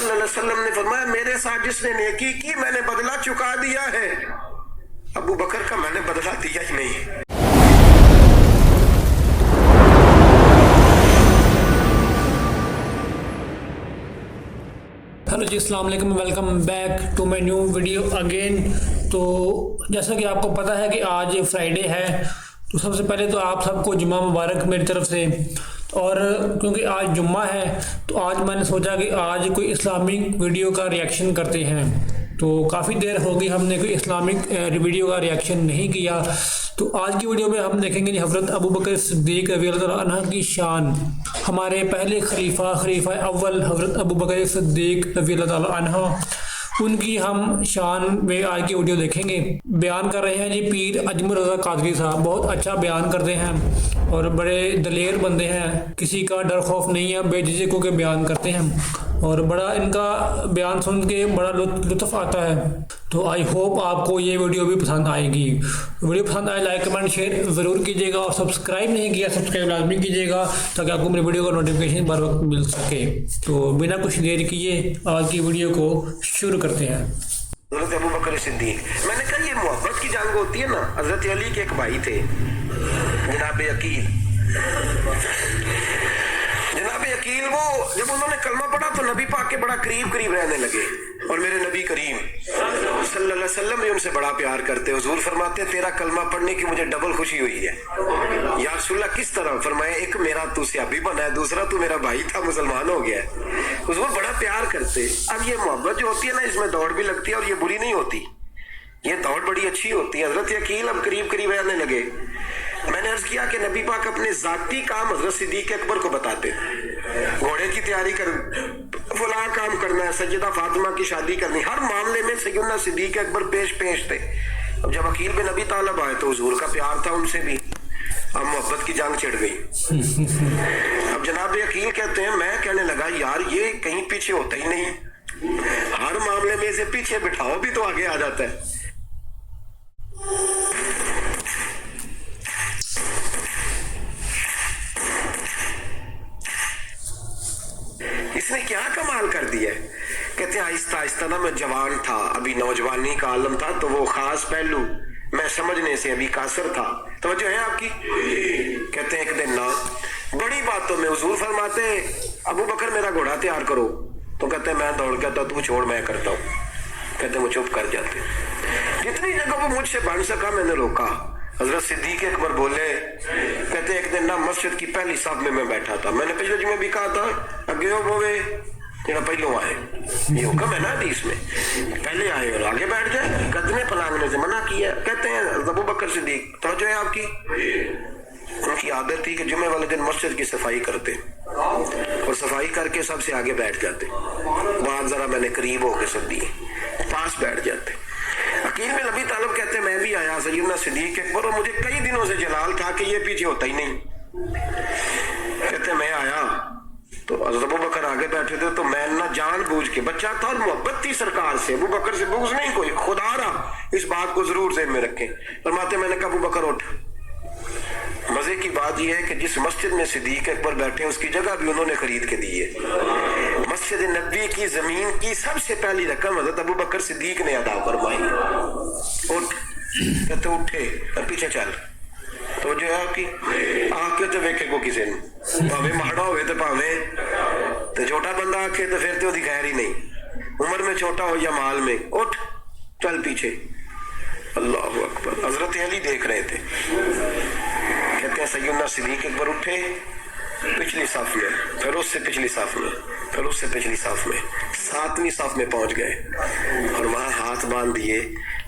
صلی اللہ علیہ وسلم نے فرمایا میرے ساتھ جس نے نیکی کی میں نے بدلہ چکا دیا ہے، ابو بکر کا میں نے بدلہ دیا ہی نہیں۔ ہیلو جی، السلام علیکم، welcome back to my new video again. تو جیسا کہ آپ کو پتہ ہے کہ آج فرائیڈے ہے، تو سب سے پہلے تو آپ سب کو جمعہ مبارک میری طرف سے۔ اور کیونکہ آج جمعہ ہے تو آج میں نے سوچا کہ آج کوئی اسلامک ویڈیو کا ریئیکشن کرتے ہیں۔ تو کافی دیر ہوگی ہم نے کوئی اسلامک ویڈیو کا ریئیکشن نہیں کیا، تو آج کی ویڈیو میں ہم دیکھیں گے حضرت ابو بکر صدیق رضی اللہ عنہ کی شان، ہمارے پہلے خلیفہ اول حضرت ابو بکر صدیق رضی اللہ عنہ، ان کی ہم شان میں آج کی ویڈیو دیکھیں گے۔ بیان کر رہے ہیں جی پیر اجمل رضا قادری صاحب، بہت اچھا بیان کرتے ہیں اور بڑے دلیر بندے ہیں، کسی کا ڈر خوف نہیں ہے، بے جھجک ہو کے بیان کرتے ہیں اور بڑا ان کا بیان سن کے بڑا لطف آتا ہے۔ تو آئی ہوپ آپ کو یہ ویڈیو بھی پسند آئے گی۔ ویڈیو پسند آئے لائک کمنٹ شیئر ضرور کیجیے گا، اور سبسکرائب نہیں کیا سبسکرائب لازمی کیجیے گا تاکہ آپ کو میری ویڈیو کا نوٹیفیکیشن بر وقت مل سکے۔ تو بنا کچھ دیر کیے آج کی ویڈیو کو شروع کرتے ہیں۔ حضرت ابو بکر صدیق، میں نے کہا یہ محبت کی جنگ ہوتی ہے نا۔ حضرت علی کے ایک بھائی تھے جناب عقیل، وہ جب انہوں نے کلمہ پڑھا تو نبی پاک کے بڑا قریب رہنے لگے، اور میرے نبی کریم صلی اللہ علیہ وسلم بھی ان سے بڑا پیار کرتے۔ حضور فرماتے تیرا کلمہ پڑھنے کی مجھے ڈبل خوشی ہوئی ہے۔ یا رسول اللہ کس طرح؟ فرمایا ایک میرا تو صحابی بنا ہے، دوسرا تو میرا بھائی تھا مسلمان ہو گیا ہے۔ حضور بڑا پیار کرتے۔ اب یہ محبت جو ہوتی ہے نا، اس میں دوڑ بھی لگتی ہے اور یہ بری نہیں ہوتی، یہ دوڑ بڑی اچھی ہوتی ہے۔ حضرت عقیل اب قریب رہنے لگے۔ میں نے عرض کیا کہ نبی پاک اپنے ذاتی کام حضرت صدیق اکبر کو بتاتے، گھوڑے کی تیاری کر، فلاں کام کرنا ہے، سیدہ فاطمہ کی شادی کرنی، ہر معاملے میں سیدنا صدیق اکبر پیش تھے۔ اب جب عقیل بن ابی طالب آئے تو حضور کا پیار تھا ان سے بھی، اب محبت کی جنگ چھڑ گئی۔ اب جناب عقیل کہتے ہیں میں کہنے لگا یار یہ کہیں پیچھے ہوتا ہی نہیں، ہر معاملے میں اسے پیچھے بٹھاؤ بھی تو آگے آ جاتا ہے۔ اس نے کیا کمال کر دیا ہے؟ کہتے ہیں آہستہ نا، میں جوان تھا، ابھی نوجوانی کا عالم تھا، تو وہ خاص پہلو میں سمجھنے سے ابھی قاصر تھا۔ توجہ ہے آپ کی؟ کہتے ہیں ایک دن نا بڑی باتوں میں حضور فرماتے ابو بکر میرا گھوڑا تیار کرو، تو کہتے ہیں میں دوڑ کے آتا ہوں، تو چھوڑ میں کرتا ہوں۔ کہتے ہیں وہ چپ کر جاتے، جتنی جگہ وہ مجھ سے بن سکا میں نے روکا۔ حضرت صدیق اکبر بولے، کہتے ایک دن نا مسجد کی پہلی صف میں بیٹھا تھا، میں نے پچھلے جمعے بھی کہا تھا اگے ہو بوے جنہا پہلوں آئے، یہ حکم ہے نا حدیث میں، پہلے آئے اور آگے بیٹھ جائے، قدمیں پلانگنے سے منع کیا۔ کہتے ہیں ابو بکر صدیق، توجہ ہے آپ کی، ان کی عادت تھی کہ جمعے والے دن مسجد کی صفائی کرتے اور صفائی کر کے سب سے آگے بیٹھ جاتے، بعد ذرا میں نے قریب ہو کے سب دیے، پاس بیٹھ جاتے۔ عقیل بن ابی طالب کہتے ہیں میں بھی آیا سیدنا صدیق اکبر، اور مجھے کئی دنوں سے جلال تھا کہ یہ پیچھے ہوتا ہی نہیں۔ کہتے ہیں میں آیا تو حضرت ابو بکر آگے بیٹھے تھے، تو میں نہ جان بوجھ کے، بچہ تھا اور محبت تھی سرکار سے، ابو بکر سے بغض نہیں کوئی، خدا رہا اس بات کو ضرور ذہن میں رکھیں۔ فرماتے میں نے کہا ابو بکر اٹھ۔ مزے کی بات یہ ہے کہ جس مسجد میں صدیق اکبر بیٹھے اس کی جگہ بھی انہوں نے خرید کے دی ہے۔ مسجد نبی کی زمین کی سب سے پہلی رقم حضرت ابو بکر صدیق نے ادا فرمائی۔ اٹھ، کہتے اٹھے اور پیچھے چل۔ تو جو ہے آپ کی آنکھ تو ویکھے کو کسی نے، پاوے ماڑا ہوئے تو پاوے تو چھوٹا بندہ آنکھے تو پھر تو وہ خیر ہی نہیں، عمر میں چھوٹا ہو یا مال میں، اٹھ چل پیچھے۔ اللہ اکبر، حضرت علی دیکھ رہے تھے۔ کہتے ہیں سیدنا صدیق اکبر اٹھے، پچھلی صف میں، پھر اس سے پچھلی صف میں، پھر اس سے پچھلی صف میں، 7ویں صف میں پہنچ گئے اور وہاں ہاتھ باندھ دیے،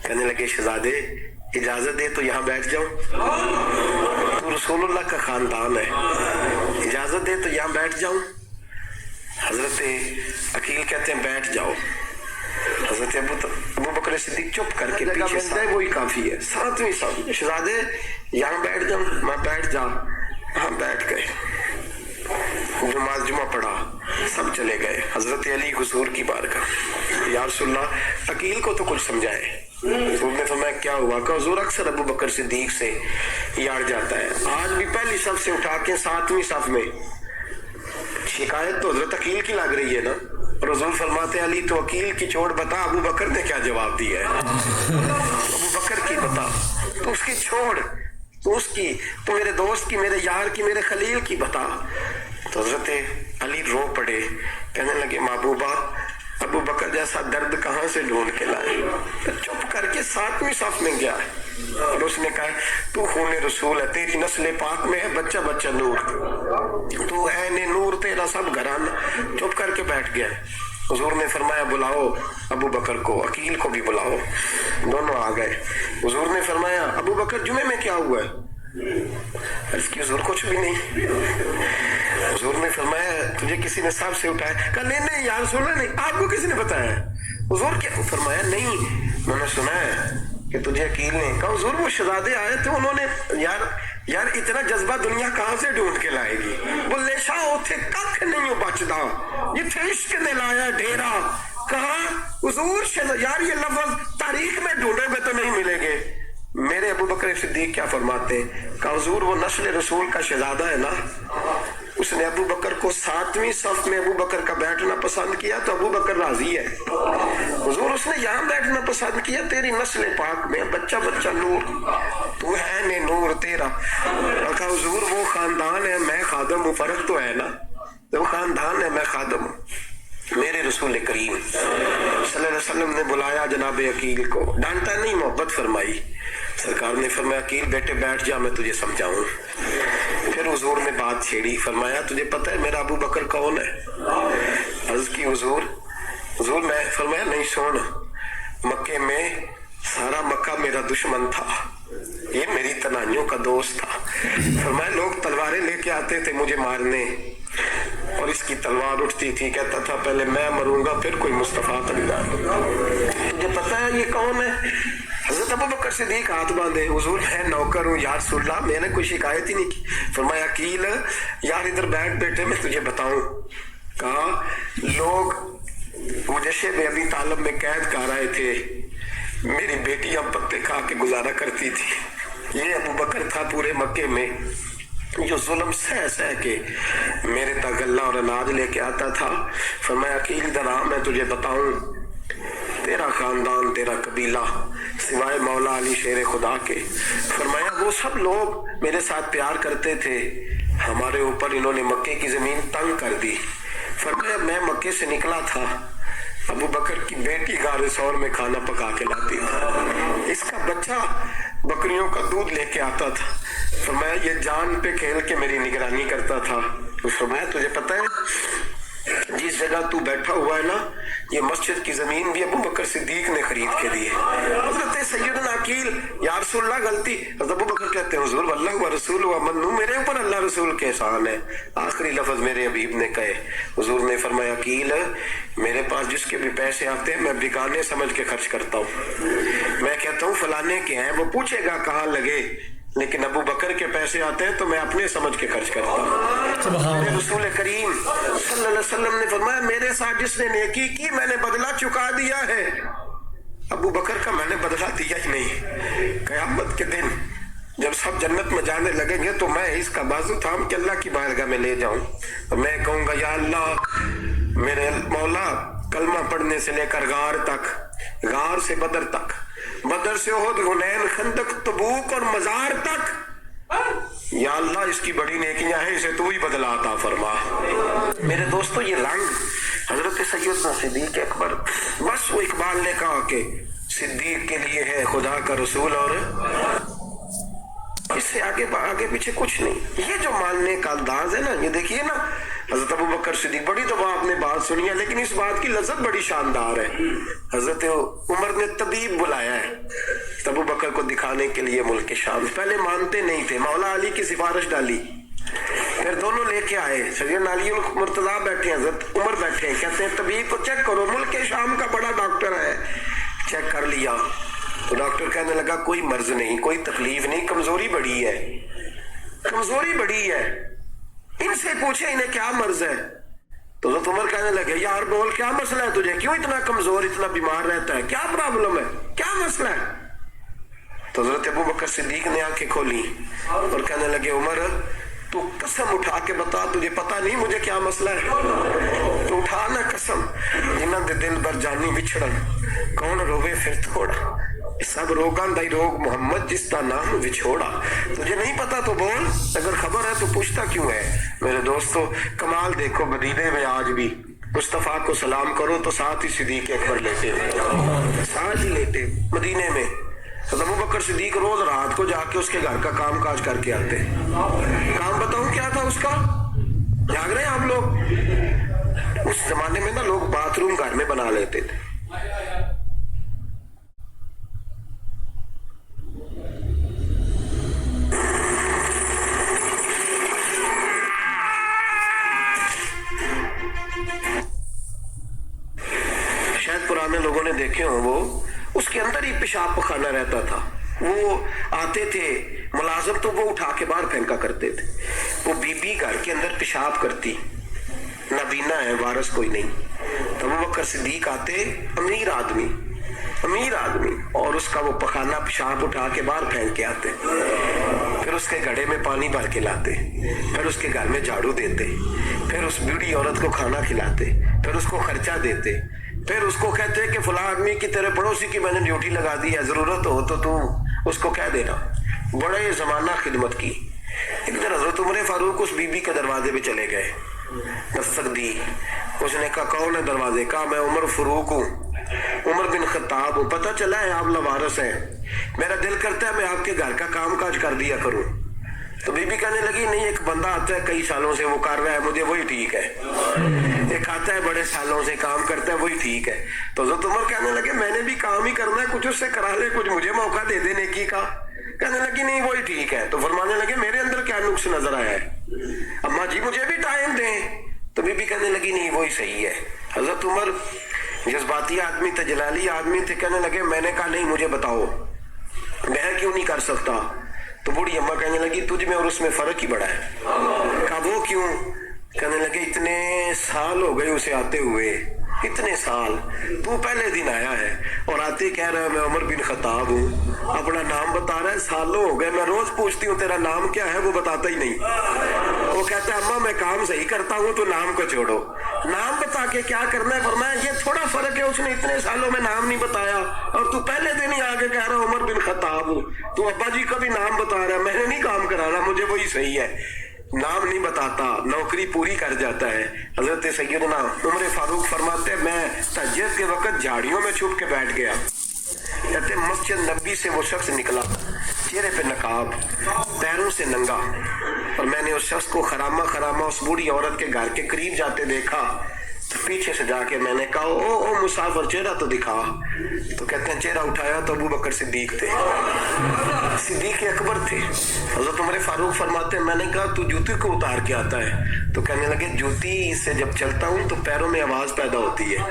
کہنے لگے شہزادے اجازت دے تو یہاں بیٹھ جاؤں، تو رسول اللہ کا خاندان ہے، اجازت دے تو یہاں بیٹھ جاؤں۔ حضرت عقیل کہتے ہیں بیٹھ جاؤ۔ حضرت ابو بکر صدیق چپ کر کے پیچھے سے، وہی کافی ہے، 7ویں صف، شہزادے یہاں بیٹھ جاؤں، میں بیٹھ جا، ہاں بیٹھ گئے۔ نماز جمعہ پڑھا، سب چلے گئے۔ حضرت علی حضور کی بارگاہ، یا رسول اللہ عقیل کو تو کچھ سمجھائے۔ حضور نے فرمایا کیا ہوا؟ کہ حضور اکثر ابو بکر صدیق سے یار جاتا ہے، آج بھی پہلی صف سے اٹھا کے 7ویں صف میں، شکایت تو حضرت عقیل کی لگ رہی ہے نا، और हुजूर फरमाते अली तो वकील की छोड़ बता अबू बकर ने क्या जवाब दिया है। अबू बकर की बता, तो उसकी छोड़, तो उसकी, तो मेरे दोस्त की, मेरे यार की, मेरे खलील की बता। तो हजरत अली रो पड़े, कहने लगे महबूबा अबू बकर जैसा दर्द कहाँ से ढूंढ के लाए। तो चुप करके 7वीं सफ में गया और उसने कहा तू खून रसूल है, तेरी नस्ल पाक में है बच्चा बच्चा नूर, तू है ने नूर, तेरा सब घराना। चुप करके बैठ गया। हुजूर ने फरमाया बुलाओ अबू बकर को, अकील को भी बुलाओ। दोनों आ गए। हुजूर ने फरमाया अबू बकर जुमे में क्या हुआ है? अर्ज की हुजूर कुछ भी नहीं। हुजूर ने फरमाया तुझे किसी ने सांप से उठाया? कहा नहीं नहीं यार सुना नहीं, आपको किसी ने बताया? हुजूर क्या? फरमाया नहीं मैंने सुना है कि तुझे अकील ने कहा। हुजूर वो शहजादे आए थे, उन्होंने यार इतना जज्बा दुनिया कहां से ढूंढ के लाएगी। बुल्ले शाह उथे कख नहीं बचदा, जिथे इश्क ने लाया डेरा। कहा हुजूर यार ये लफ्ज तारीख में ढूंढे में तो नहीं मिलेंगे। मेरे अबू बकर सिद्दीक क्या फरमाते? कहा हुजूर वो नस्ल रसूल का शहजादा है ना, उसने अबू बकर को 7वीं सफ में अबू बकर का बैठना पसंद किया तो अबू बकर राजी है। हुजूर उसने यहाँ बैठना पसंद किया, तेरी नस्ल पाक में बच्चा बच्चा नूर, तू है ने नूर तेरा। कहा हुजूर वो खानदान है मैं खादम हूँ, फर्क तो है ना, वो खानदान है मैं खादम हूँ। मेरे रसूल करीम सल्लल्लाहु अलैहि वसल्लम ने बुलाया जनाब अकील को, डांटा नहीं मोहब्बत फरमाई। सरकार ने फरमाया अकील बेटे बैठ जा मैं तुझे समझाऊं। फिर हुजूर ने बात छेड़ी, फरमाया तुझे पता है मेरा अबू बकर कौन है? अर्ज की हुजूर मैं, फरमाया नहीं सुन, मक्के में सारा मक्का मेरा दुश्मन था, ये मेरी तनाइयों का दोस्त था। फरमाया लोग तलवारें लेके आते थे मुझे मारने और इसकी तलवार उठती थी, कहता था पहले मैं मरूंगा फिर कोई मुस्तफा तलवार। तुझे पता है ये कौन है? हजरत अबू बकर सिद्दीक हाथ बांधे, हुजूर मैं नौकर हूँ यार सुल्ला, मैंने कोई शिकायत ही नहीं की। फरमाया अकील यार इधर बैठ बेटे मैं तुझे बताऊं। कहा लोग मुझे शेब अबी तालिब में कैद कर आए थे, मेरी बेटियां पत्ते खा के गुजारा करती थी। ये अबू बकर था पूरे मक्के में जो जुल्म सह सह के मेरे तक गल्ला और अनाज लेके आता था। फरमाया अकील इधर आ मैं तुझे बताऊं, तेरा खानदान तेरा कबीला सिवाय मौला अली शेर खुदा के, फरमाया वो सब लोग मेरे साथ प्यार करते थे, हमारे ऊपर इन्होंने मक्के की जमीन तंग कर दी। फरमाया मैं मक्के से निकला था, अबू बकर की बेटी गारे सौर में खाना पका के लाती था, इसका बच्चा बकरियों का दूध लेके आता था। फरमाया ये जान पे खेल के मेरी निगरानी करता था। तो फरमाया तुझे पता है जिस जगह तू बैठा हुआ है ना, ये मस्जिद की जमीन भी अबू बकर सिद्दीक ने खरीद के दी है। हजरत सैयदना अकील या रसूल अल्लाह गलती, अबू बकर कहते हैं हुजूर अल्लाह व रसूल व मन्नू, मेरे ऊपर अल्लाह रसूल के एहसान है। आखिरी लफ्ज मेरे हबीब ने कहे। हुजूर ने फरमाया अकील मेरे पास जिसके भी पैसे आते हैं मैं बिगाने समझ के खर्च करता हूँ। मैं कहता हूँ फलाने के हैं, वो पूछेगा कहाँ लगे, लेकिन अबू बकर के पैसे आते हैं तो मैं अपने समझ के खर्च करता हूँ। मेरे रसूल करीम सल्लल्लाहु अलैहि वसल्लम ने फरमाया मेरे साथ जिसने नेकी की मैंने बदला चुका दिया है। अबू बकर का मैंने बदला दिया ही नहीं। क़यामत के दिन जब सब जन्नत में जाने लगेंगे तो मैं इसका बाजू थाम के अल्लाह की बारगाह में ले जाऊं और मैं कहूंगा या अल्लाह मेरे मौला कलमा पढ़ने से लेकर गार तक, गार से बदर तक, बदर से ओहद हुनैन खंदक तबूक और मजार तक, या अल्लाह इसकी बड़ी नेकियां हैं इसे तू ही बदला अता फरमा। मेरे दोस्तों ये रंग हजरत सैयदना सिद्दीक अकबर, बस वो इकबाल ने कहा कि सिद्दीक के लिए है खुदा का रसूल और इससे आगे आगे पीछे कुछ नहीं। ये जो मानने का अंदाज है ना, ये देखिए ना हजरत अबू बकर सिद्दीक, बड़ी दफा आपने बात सुनी है लेकिन इस बात की लज्जत बड़ी शानदार है। हजरत उमर ने तबीब बुलाया है अबू बकर को दिखाने के लिए मुल्क शाम, पहले मानते नहीं थे, मौला अली की सिफारिश डाली, फिर दोनों लेके आए, सैयदना अली मुर्तजा बैठे हैं, हजरत उमर बैठे हैं, कहते हैं तबीब को चेक करो, मुल्क शाम का बड़ा डॉक्टर है। चेक कर लिया तो डॉक्टर कहने लगा कोई मर्ज नहीं, कोई तकलीफ नहीं, कमजोरी बड़ी है, कमजोरी बड़ी है, इनसे पूछे इन्हें क्या मर्ज है। तो हज़रत उमर कहने लगे यार बोल क्या मसला है तुझे, क्यों इतना कमजोर इतना बीमार रहता है, क्या प्रॉब्लम है, क्या मसला है। तो हजरत अबू बकर सिद्दीक ने आंखें खोली और कहने लगे उमर तू कसम उठा के बता तुझे पता नहीं मुझे क्या मसला है। तो उठा ना कसम जिन्हां दे दिल बर जानी विछड़न कौन रोवे फिर थोड़ा सब रोगां दा ही रोग मोहम्मद जिसका नाम विछोड़ा। तुझे नहीं पता तो बोल, अगर खबर है तो पूछता क्यों है। मेरे दोस्तों कमाल देखो, मदीने में आज भी मुस्तफा को सलाम करो तो साथ ही सिद्दीक अकबर लेटे हो, साथ ही लेटे मदीने में। अबू बकर सिद्दीक रोज रात को जाके उसके घर का काम काज करके आते। काम बताऊं क्या था उसका, जाग रहे हैं आप लोग? उस जमाने में ना लोग बाथरूम घर में बना लेते थे। शायद पुराने लोगों ने देखे हो, वो उसके अंदर ही पेशाब पखाना रहता था। वो आते थे मुलाजिम तो वो उठा के बाहर फेंका करते थे। वो बीबी घर के अंदर पेशाब करती, नाबीना है, वारस कोई नहीं। तो अबू बकर सिद्दीक आते, अमीर आदमी, और उसका वो पखाना पेशाब उठा के बाहर फेंक के आते। फिर उसके घड़े में पानी भर के लाते, फिर उसके घर में झाड़ू देते, फिर उस बूढ़ी औरत को खाना खिलाते, फिर उसको खर्चा देते, फिर उसको कहते कि फला आदमी की तेरे पड़ोसी की मैंने ड्यूटी लगा दी है, जरूरत हो तो तू उसको कह देना। बड़े जमाना खिदमत की। एक दिन हजरत उमर फारूक उस बीबी के दरवाजे पे चले गए, दस्तक दी। उसने कहा कौन है दरवाजे का? मैं उमर फारूक हूँ, उमर बिन खत्ताब हूँ। पता चला है आप लवारस हैं, मेरा दिल करता है मैं आपके घर का काम काज कर दिया करूँ। तो बीबी कहने लगी नहीं, एक बंदा आता है कई सालों से वो कर रहा है, मुझे वही ठीक है। एक आता है बड़े सालों से काम करता है, वही ठीक है। तो हज़रत उमर कहने लगे मैंने भी काम ही करना है, कुछ उससे करा ले, कुछ मुझे मौका दे देने की का। कहने लगी नहीं वही ठीक है। तो फरमाने लगे मेरे अंदर क्या नुक्स नजर आया है, अम्मा जी मुझे भी टाइम दें। तो बीबी कहने लगी नहीं वही सही है। हजरत उमर जज्बाती आदमी थे, जलाली आदमी थे, कहने लगे मैंने कहा नहीं मुझे बताओ मैं क्यों नहीं कर सकता। तो बूढ़ी अम्मा कहने लगी तुझ में और उसमें फर्क ही बड़ा है। कहा वो क्यों? कहने लगे इतने साल हो गए उसे आते हुए, इतने साल, तू पहले दिन आया है और आते कह रहा है मैं उमर बिन खत्ताब हूँ, अपना नाम बता रहा है। सालों हो गए, मैं रोज पूछती हूँ तेरा नाम क्या है, वो बताता ही नहीं। वो कहता है अम्मा मैं काम सही करता हूँ तो नाम को छोड़ो, नाम बता के क्या करना है। फरमाया ये थोड़ा फर्क है, उसने इतने सालों में नाम नहीं बताया और तू पहले दिन ही आके कह रहा उमर बिन खत्ताब हूँ। तू अब्बा जी का भी नाम बता रहा है, मैंने नहीं काम कराना, मुझे वही सही है। नाम नहीं बताता, नौकरी पूरी कर जाता है। हजरत सैयदना उमर फारूक फरमाते हैं मैं तहज्जुद के वक्त झाड़ियों में छुप के बैठ गया। कहते मस्जिद नबी से वो शख्स निकला, चेहरे पे नकाब, पैरों से नंगा, और मैंने उस शख्स को खरामा उस बूढ़ी औरत के घर के करीब जाते देखा। तो पीछे से जाके मैंने कहा ओ मुसाफिर चेहरा तो दिखा। तो कहते हैं चेहरा उठाया तो अबू बकर सिद्दीक थे, सिद्दीक अकबर थे। हजरत उमर फारूक फरमाते हैं मैंने कहा तू जूती को उतार के आता है? तो कहने लगे जूती से जब चलता हूँ तो पैरों में आवाज पैदा होती है,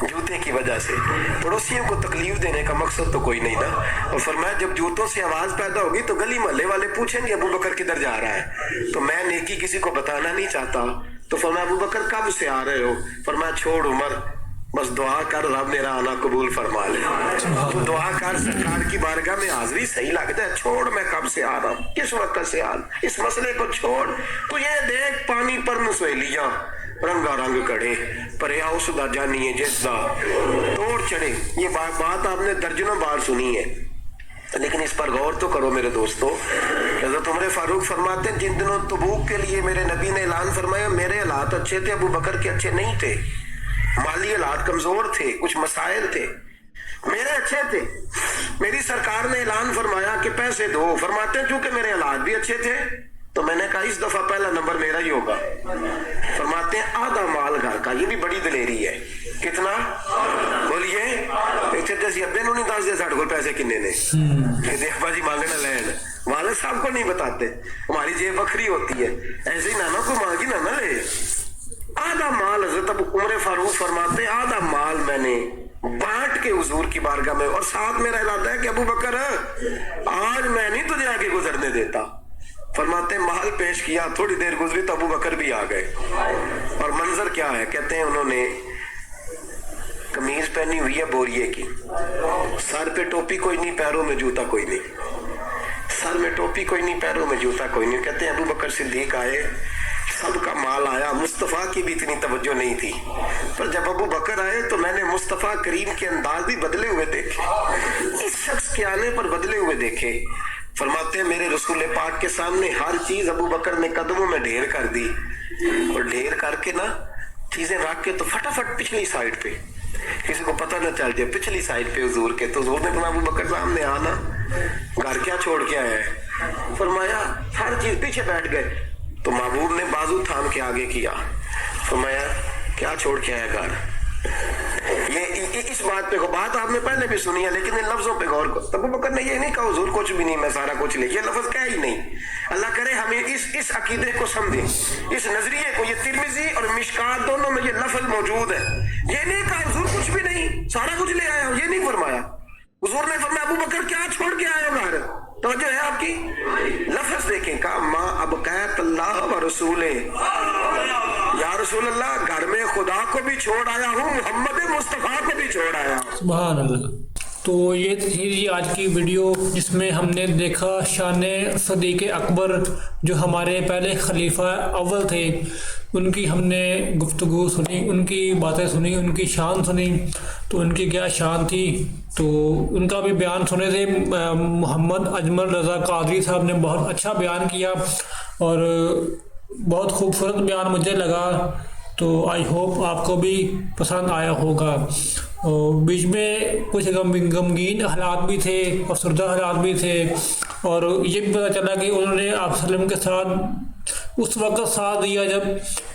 जूते की वजह से। पड़ोसियों को तकलीफ देने का मकसद तो कोई नहीं था। और फरमाया जब जूतों से आवाज पैदा होगी तो गली मोहल्ले वाले पूछेंगे अबू बकर किधर जा रहा है, तो मैं नेकी किसी को बताना नहीं चाहता। तो फरमाया अबू बकर कब से आ रहे हो? फरमाया छोड़ उमर, बस दुआ कर रब मेरा आना कबूल फरमा ले। तो दुआ कर सरकार की बारगाह में हाजिरी सही लगता है, छोड़ मैं कब से आ रहा हूँ, किस वक्त से आ, इस मसले को छोड़। तो ये देख पानी पर नसोलियां रंगा रंग कड़े परया उसदा जानिए जिसदा तोड़ चढ़े। ये बात आपने दर्जनों बार सुनी है, लेकिन इस पर गौर तो करो मेरे दोस्तों। हज़रत उमर फारूक फरमाते हैं जिन दिनों तबूक के लिए मेरे नबी ने ऐलान फरमाया मेरे हालात अच्छे थे, अबू बकर के अच्छे नहीं थे, माली हालात कमजोर थे, कुछ मसाइल थे, मेरे अच्छे थे। मेरी सरकार ने ऐलान फरमाया कि पैसे दो। फरमाते हैं चूंकि मेरे हालात भी अच्छे थे तो मैंने कहा इस दफा पहला नंबर मेरा ही होगा। फरमाते हैं आधा माल घर का, ये भी बड़ी दलेरी है। कितना बोलिए? इतने दस अब्बे नहीं दस दे साढ़े को पैसे किन्ने ने देखा जी मांगे ना लैन वाले साहब को नहीं बताते, हमारी जेब बखरी होती है। ऐसे ही नाना को मांगी ना ले। आधा माल हजरत उमर फारूक फरमाते आधा माल मैंने बांट के हुजूर की बारगाह में, और साथ मेरा इरादा है कि अबू बकर आज मैं नहीं तुझे आगे गुजरने देता। फरमाते माल पेश किया, थोड़ी देर गुजरी तो अबू बकर भी आ गए। और मंजर क्या है? कहते हैं उन्होंने कमीज पहनी हुई है बोरिए की, सर पे टोपी कोई नहीं, पैरों में जूता कोई नहीं, सर में टोपी कोई नहीं, पैरों में जूता कोई नहीं। कहते हैं अबू बकर सिद्दीक आए, सबका माल आया, मुस्तफ़ा की भी इतनी तवज्जो नहीं थी, पर जब अबू बकर आए तो मैंने मुस्तफ़ा करीम के अंदाज भी बदले हुए देखे, इस शख्स के आने पर बदले हुए देखे। फरमाते हैं मेरे रसूल पाक के सामने हर चीज अबू बकर ने कदमों में ढेर कर दी, और ढेर करके ना चीजें रख के तो फटाफट पिछली साइड पे, किसी को पता न चल जाए, पिछली साइड पे हुजूर के। तो हुजूर ने फरमाया अबू बकर सामने आना, घर क्या छोड़ के आया है? फरमाया हर चीज, पीछे बैठ गए। तो महबूब ने बाजू थाम के आगे किया, फरमाया क्या छोड़ के आया घर? ये इस बात पे बात आपने पहले भी सुनी है, लेकिन इन लफ्जों पे गौर करो। अबू बकर ने ये नहीं कहा हुजूर कुछ भी नहीं, मैं सारा कुछ ले, ये लफ्ज क्या ही नहीं। अल्लाह करे हमें इस अकीदे को समझे, इस नजरिए को। ये तिरमिजी और मिशकात दोनों में ये लफ्ज मौजूद है। ये नहीं कहा हुजूर कुछ भी नहीं, सारा कुछ ले आया हूं, ये नहीं फरमाया। हुजूर ने फरमाया अबू बकर क्या छोड़ के आए हो घर? तो जो है आपकी लफ्ज देखें, कहा माँ अब कैत अल्लाह व रसूले, या रसूल अल्लाह घर में खुदा को भी छोड़ आया हूँ, मोहम्मद मुस्तफ़ा को भी छोड़ आया हूँ। सुभान अल्लाह। तो ये थी जी आज की वीडियो, जिसमें हमने देखा शान सदीक़ अकबर, जो हमारे पहले खलीफा अव्वल थे, उनकी हमने गुफ्तगू सुनी, उनकी बातें सुनी, उनकी शान सुनी। तो उनकी क्या शान थी, तो उनका भी बयान सुने थे। मोहम्मद अजमल रज़ा कादरी साहब ने बहुत अच्छा बयान किया और बहुत खूबसूरत बयान मुझे लगा। तो आई होप आपको भी पसंद आया होगा। और बीच में कुछ गमगीन हालात भी थे, अफसरदा हालात भी थे, और ये भी पता चला कि उन्होंने आप सल्लम के साथ उस वक्त साथ दिया जब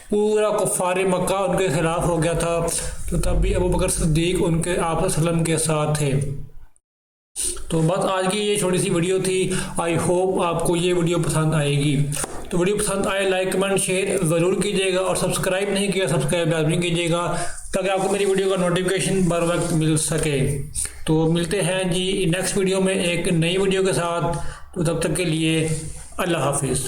पूरा कुफ़ार मक्का उनके खिलाफ हो गया था, तो तब भी अबू बकर सिद्दीक उनके आप सल्लम के साथ थे। तो बस आज की ये छोटी सी वीडियो थी। आई होप आपको ये वीडियो पसंद आएगी। तो वीडियो पसंद आए लाइक कमेंट शेयर ज़रूर कीजिएगा, और सब्सक्राइब नहीं किया सब्सक्राइब लाजमी कीजिएगा, ताकि आपको मेरी वीडियो का नोटिफिकेशन बर वक्त मिल सके। तो मिलते हैं जी नेक्स्ट वीडियो में एक नई वीडियो के साथ। तो तब तक के लिए अल्लाह हाफिज़।